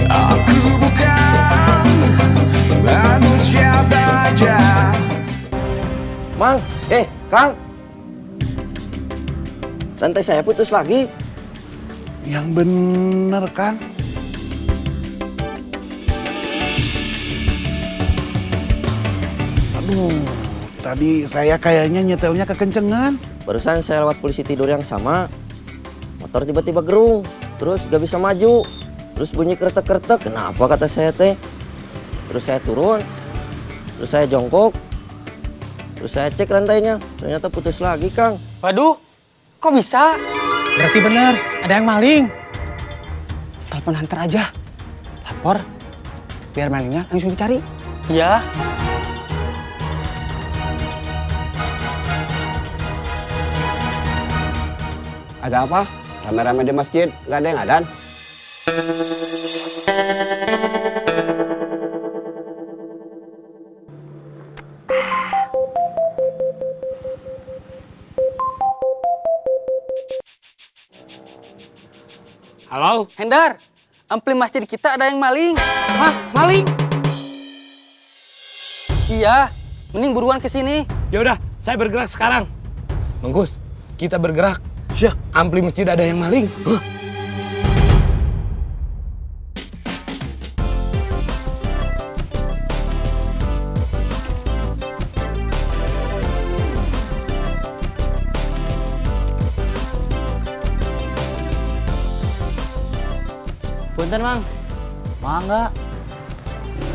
Aku bukan manusia baja. Mang, Kang. Rantai saya putus lagi. Yang bener, Kang. Aduh, tadi saya kayaknya nyetelnya kekencengan. Barusan saya lewat polisi tidur yang sama. Motor tiba-tiba gerung, terus gak bisa maju. Terus bunyi kretek-kretek, kenapa kata saya teh? Terus saya turun, terus saya jongkok, terus saya cek rantainya, ternyata putus lagi, Kang. Waduh, kok bisa? Berarti bener, ada yang maling. Telepon hunter aja. Lapor, biar malingnya langsung dicari. Iya. Ada apa? Rame-rame di masjid, nggak ada yang adan? Halo? Hendar, ampli masjid kita ada yang maling. Hah? Maling? Iya, mending buruan ke sini. Ya udah, saya bergerak sekarang. Mengkus, kita bergerak. Siap. Ampli masjid ada yang maling. Punten, Mang. Mangga.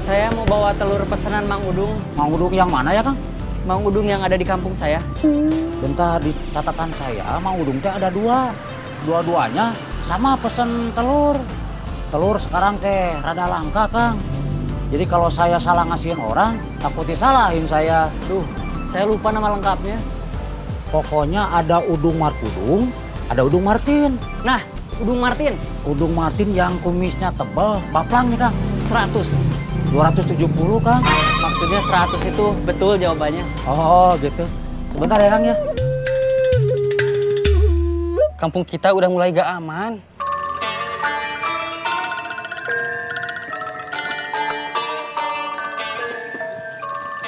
Saya mau bawa telur pesanan Mang Udung. Mang Udung yang mana ya, Kang? Mang Udung yang ada di kampung saya. Bentar, di catatan saya Mang Udung teh ada dua. Dua-duanya sama pesen telur. Telur sekarang teh rada langka, Kang. Jadi kalau saya salah ngasihin orang, takut disalahin saya. Duh, saya lupa nama lengkapnya. Pokoknya ada Udung Markudung, ada Udung Martin. Nah, Udung Martin. Udung Martin yang kumisnya tebal, baplang nih, Kang. 100. 270, Kang. Maksudnya 100 itu betul jawabannya. Oh, gitu. Sebentar ya, Kang ya. Kampung kita udah mulai gak aman.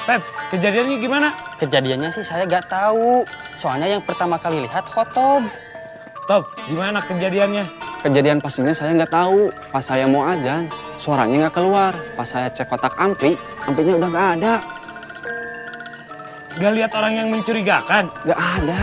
Pep, kejadiannya gimana? Kejadiannya sih saya gak tahu. Soalnya yang pertama kali lihat khotob. Top, gimana kejadiannya? Kejadian pastinya saya nggak tahu. Pas saya mau ajan, suaranya nggak keluar. Pas saya cek kotak ampli, amplinya udah nggak ada. Gak lihat orang yang mencurigakan? Nggak ada.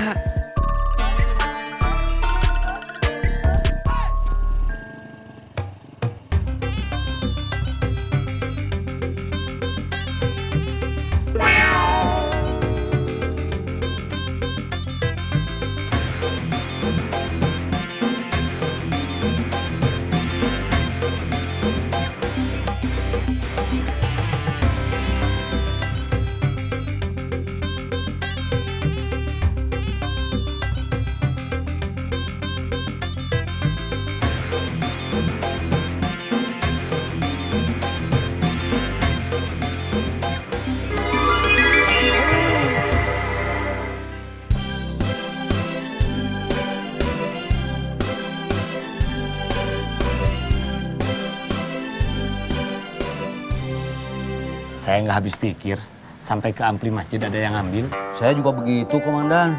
Saya nggak habis pikir, sampai ke ampli masjid ada yang ngambil. Saya juga begitu, Komandan.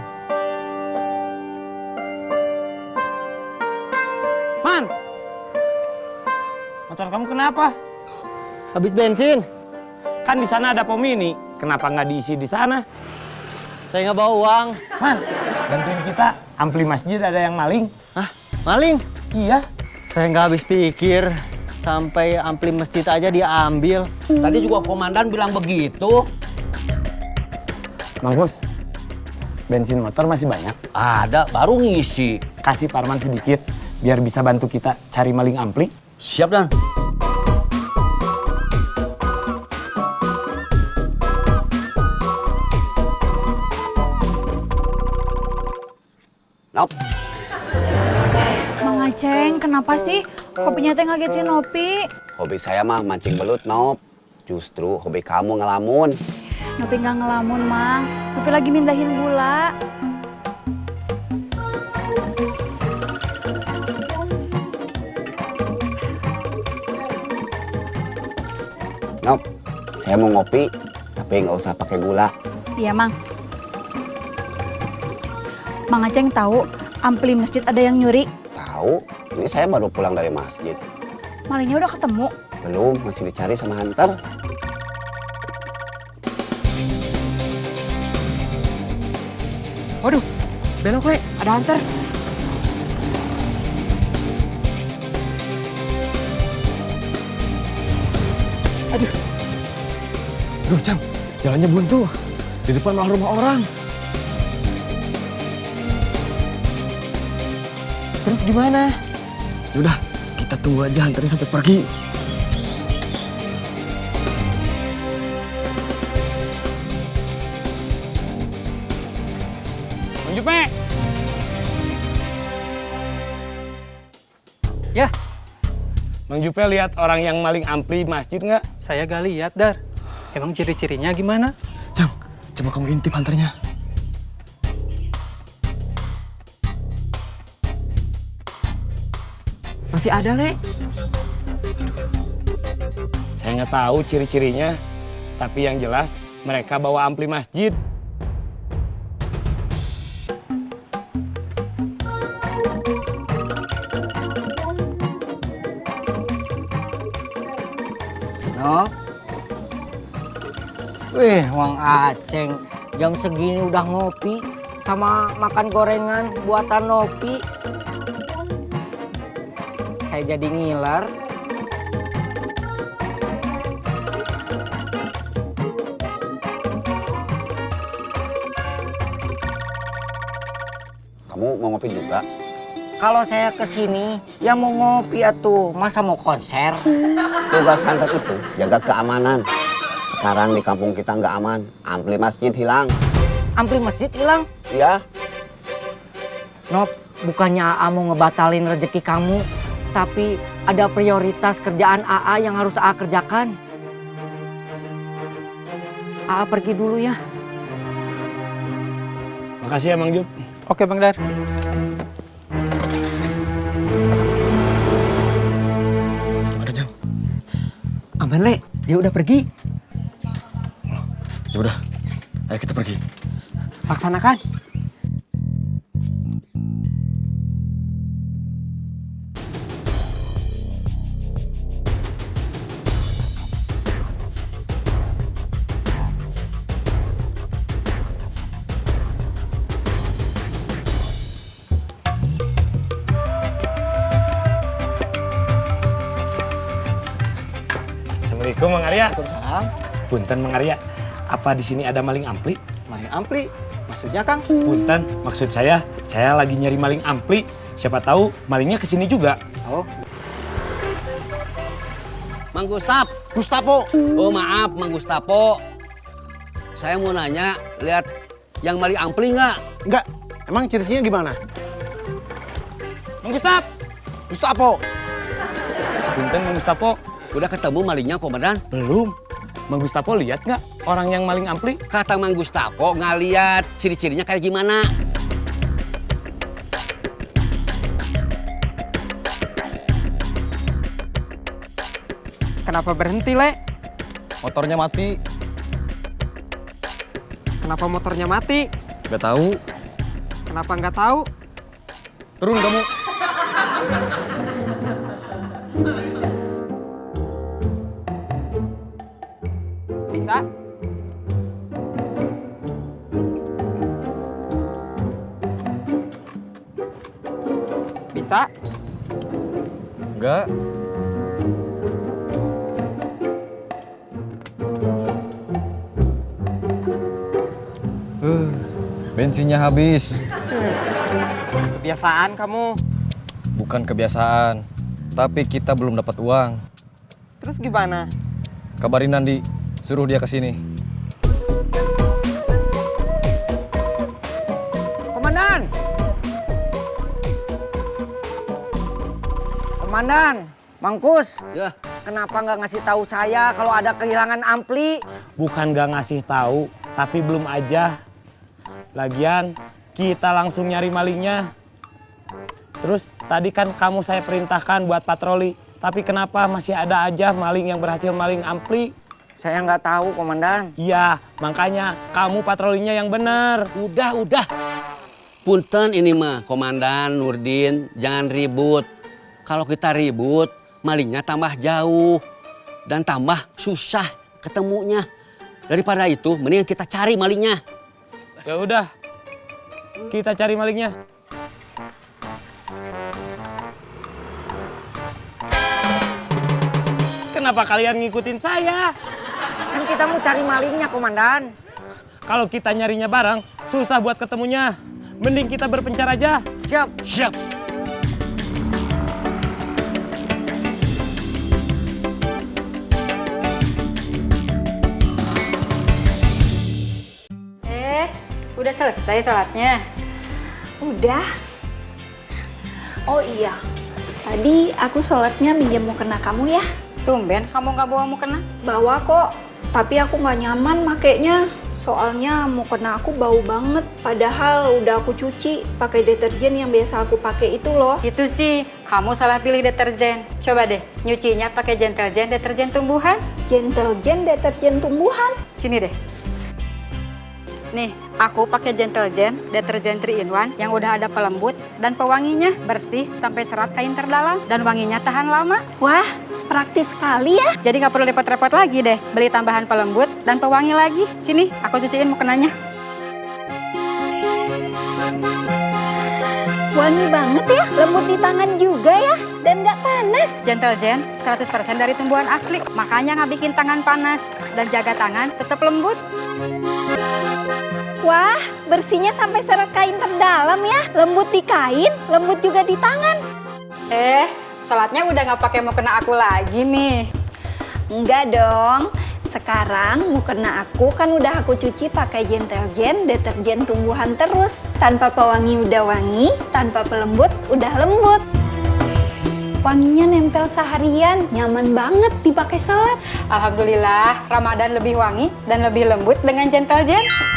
Man! Motor kamu kenapa? Habis bensin. Kan di sana ada pom mini. Kenapa nggak diisi di sana? Saya nggak bawa uang. Man, bantuin kita. Ampli masjid ada yang maling. Hah? Maling? Iya. Saya nggak habis pikir. Sampai ampli masjid aja diambil. Tadi juga Komandan bilang begitu. Mangkus, bensin motor masih banyak. Ada, baru ngisi. Kasih Parman sedikit, biar bisa bantu kita cari maling ampli. Siap, Dan. Nop, Mang Aceng, kenapa sih hobinya teh ngagetin Nopi? hobi saya mah mancing belut, Nop. Justru hobi kamu ngelamun. Nopi nggak ngelamun, Mang. Nopi lagi mindahin gula. Nop, saya mau ngopi, tapi nggak usah pakai gula. Iya, Mang. Mang Aceng tahu ampli masjid ada yang nyuri. Tahu, ini saya baru pulang dari masjid. Malingnya udah ketemu. Belum, masih dicari sama hunter. Waduh, belok Le, ada hunter. Duh, Cang, jalannya buntu. Di depan malah rumah orang. Terus gimana? Sudah, kita tunggu aja hunternya sampai pergi. Bang Jupe! Ya, Bang Jupe lihat orang yang maling ampli masjid nggak? saya gak lihat, Dar. Emang ciri-cirinya gimana? Cang, coba kamu intip hunternya. Masih ada, Le. Saya nggak tahu ciri-cirinya, tapi yang jelas mereka bawa ampli masjid. No. Wih, Mang Aceng, jam segini udah ngopi sama makan gorengan buatan Nopi. Saya jadi ngiler. Kamu mau ngopi juga? Kalau saya kesini, ya mau ngopi atuh, masa mau konser? Tugas hunter itu jaga keamanan. Sekarang di kampung kita nggak aman, ampli masjid hilang. Ampli masjid hilang. Iya, Nop, bukannya AA mau ngebatalin rezeki kamu, tapi ada prioritas kerjaan AA yang harus AA kerjakan. AA pergi dulu ya. Makasih ya, Bang Jup. Oke, Bang Dar. Gimana, Jang? Aman, Le. Dia udah pergi. Ya udah, ayo kita pergi. Laksanakan. Assalamualaikum, Mang Arya. Waalaikumsalam. Punten, Mang Arya. Apa di sini ada maling ampli? Maling ampli? Maksudnya, Kang? Punten, maksud saya lagi nyari maling ampli. Siapa tahu malingnya kesini juga. Oh, Mang Gustaf. Gustavo. Oh maaf, Mang Gustapo. Saya mau nanya, lihat yang maling ampli nggak? Enggak. Emang ciri-cirinya gimana? Mang Gustaf! Gustavo. Punten, Mang Gustapo. Udah ketemu malingnya, Komandan? Belum. Mang Gustapo lihat nggak orang yang maling ampli? Kata Mang Gustapo nggak lihat ciri-cirinya kayak gimana. Kenapa berhenti, Le? Motornya mati. Kenapa motornya mati? Gak tahu. Kenapa nggak tahu? Turun kamu. Bisa? Bisa? Enggak. Bensinnya habis. Kebiasaan kamu. Bukan kebiasaan, tapi kita belum dapat uang. Terus gimana? Kabarin Nandi, suruh dia ke sini. Komandan! Komandan, Mangkus. Ya. Kenapa nggak ngasih tahu saya kalau ada kehilangan ampli? Bukan nggak ngasih tahu, tapi belum aja. Lagian kita langsung nyari malingnya. Terus tadi kan kamu saya perintahkan buat patroli. Tapi kenapa masih ada aja maling yang berhasil maling ampli? Saya nggak tahu, Komandan. Iya, makanya kamu patrolinya yang bener. Udah. Punten ini mah, Komandan Nurdin, jangan ribut. Kalau kita ribut, malingnya tambah jauh dan tambah susah ketemunya. Daripada itu, mendingan kita cari malingnya. Ya udah, kita cari malingnya. Kenapa kalian ngikutin saya? Kan kita mau cari malingnya, Komandan. Kalau kita nyarinya bareng, susah buat ketemunya. Mending kita berpencar aja. Siap. Udah selesai sholatnya? Udah. Oh iya, tadi aku sholatnya minjem mukena kamu ya. Tumben kamu nggak bawa mukena? Bawa kok, tapi aku nggak nyaman makainya. Soalnya mukena aku bau banget, padahal udah aku cuci pakai deterjen yang biasa aku pakai itu loh. Itu sih, kamu salah pilih deterjen. Coba deh, nyucinya pakai Gentle-Gen deterjen tumbuhan. Gentle-Gen deterjen tumbuhan? Sini deh. Nih, aku pakai Gentle-Gen deterjen 3-in-1 yang udah ada pelembut dan pewanginya, bersih sampai serat kain terdalam dan wanginya tahan lama. Wah, praktis sekali ya. Jadi nggak perlu repot-repot lagi deh beli tambahan pelembut dan pewangi lagi. Sini, aku cuciin mukenanya. Wangi banget ya, lembut di tangan juga ya, dan nggak panas. Gentle-Gen 100% dari tumbuhan asli, makanya nggak bikin tangan panas dan jaga tangan tetap lembut. Wah, bersihnya sampai seret kain terdalam ya. Lembut di kain, lembut juga di tangan. Sholatnya udah nggak pakai mukena aku lagi nih. Enggak dong. Sekarang mukena aku kan udah aku cuci pakai Gentle-Gen deterjen tumbuhan terus. Tanpa pewangi udah wangi, tanpa pelembut udah lembut. Wanginya nempel seharian, nyaman banget dipakai sholat. Alhamdulillah, Ramadan lebih wangi dan lebih lembut dengan Gentle-Gen.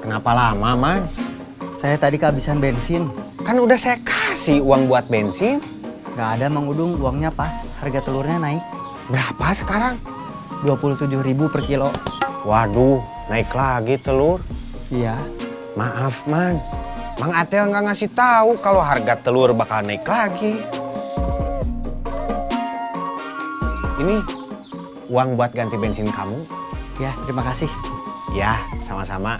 Kenapa lama, Man? Saya tadi kehabisan bensin. Kan udah saya kasih uang buat bensin. Nggak ada, Mang Udung. Uangnya pas. Harga telurnya naik. Berapa sekarang? 27.000 per kilo. Waduh, naik lagi telur. Iya. Maaf, Man. Mang Atel nggak ngasih tahu kalau harga telur bakal naik lagi. Ini uang buat ganti bensin kamu. Ya, terima kasih. Ya, sama-sama.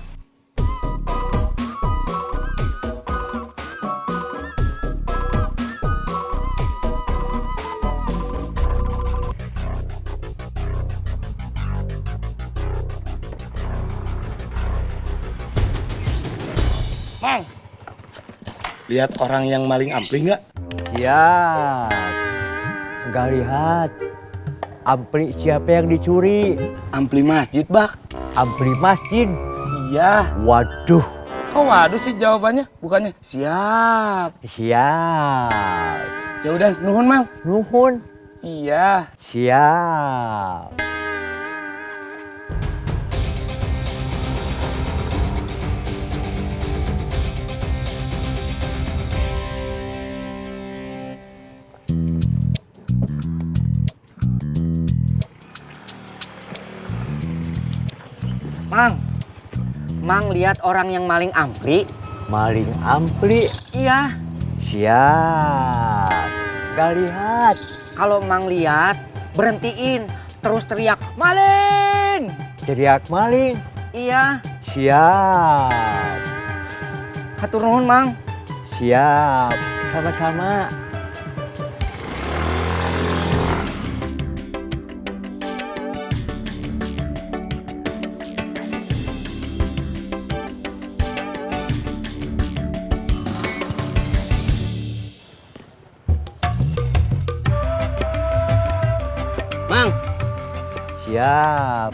Mang, lihat orang yang maling ampli nggak? Ya, nggak lihat. Ampli siapa yang dicuri? Ampli masjid, Bak. Ampli masjid? Iya. Waduh. Kok waduh sih jawabannya? Bukannya siap. Siap. Ya udah, nuhun, Mang. Nuhun. Iya. Siap. Mang lihat orang yang maling ampli. Maling ampli? Iya. Siap. Gak lihat. Kalau Mang lihat, berhentiin. Terus teriak, maling! Teriak maling? Iya. Siap. Hatur nuhun, Mang. Siap. Sama-sama. Mang. Siap.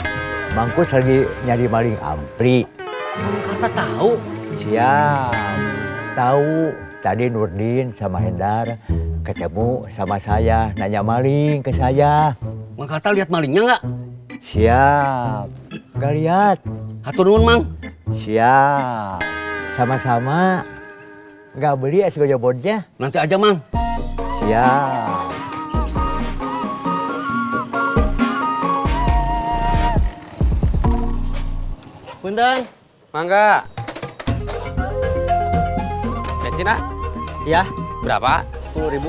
Mangkus lagi nyari maling ampli. Mang Karta tahu? Siap. Tahu. Tadi Nurdin sama Hendar ketemu sama saya, nanya maling ke saya. Mang Karta lihat malingnya nggak? Siap. Nggak lihat. Hatur nuhun, Mang. Siap. Sama-sama. Nggak beli es gojobotnya? Nanti aja, Mang. Siap. Punten. Mangga. Bensin, nak? Ya, Berapa? 10.000.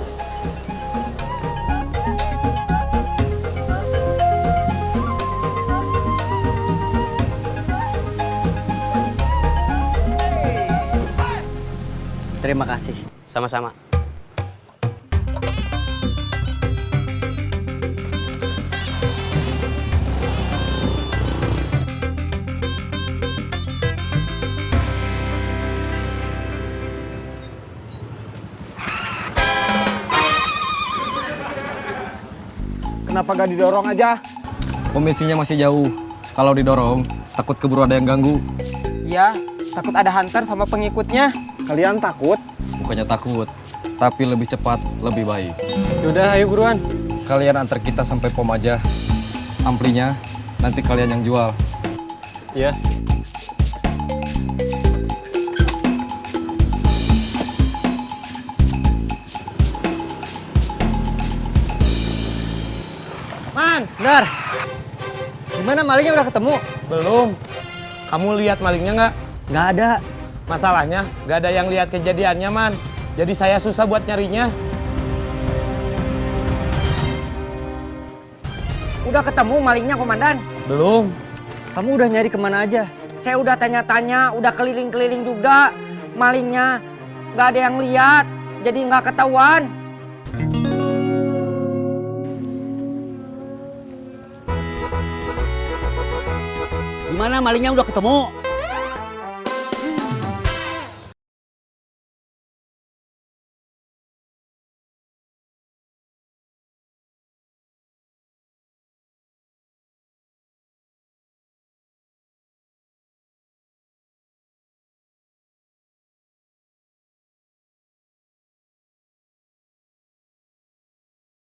Terima kasih. Sama-sama. Kenapa gak didorong aja? Komisinya masih jauh. Kalau didorong, takut keburu ada yang ganggu. Iya, takut ada hunter sama pengikutnya. Kalian takut? Bukannya takut, tapi lebih cepat, lebih baik. Yaudah, ayo buruan. Kalian antar kita sampai pom aja. Amplinya, nanti kalian yang jual. Iya. Man, benar. Gimana malingnya udah ketemu? Belum. Kamu lihat malingnya nggak? Nggak ada. Masalahnya nggak ada yang lihat kejadiannya, Man. Jadi saya susah buat nyarinya. Udah ketemu malingnya, Komandan? Belum. Kamu udah nyari kemana aja? Saya udah tanya-tanya, udah keliling-keliling juga. Malingnya nggak ada yang lihat, jadi nggak ketahuan. Gimana malingnya udah ketemu?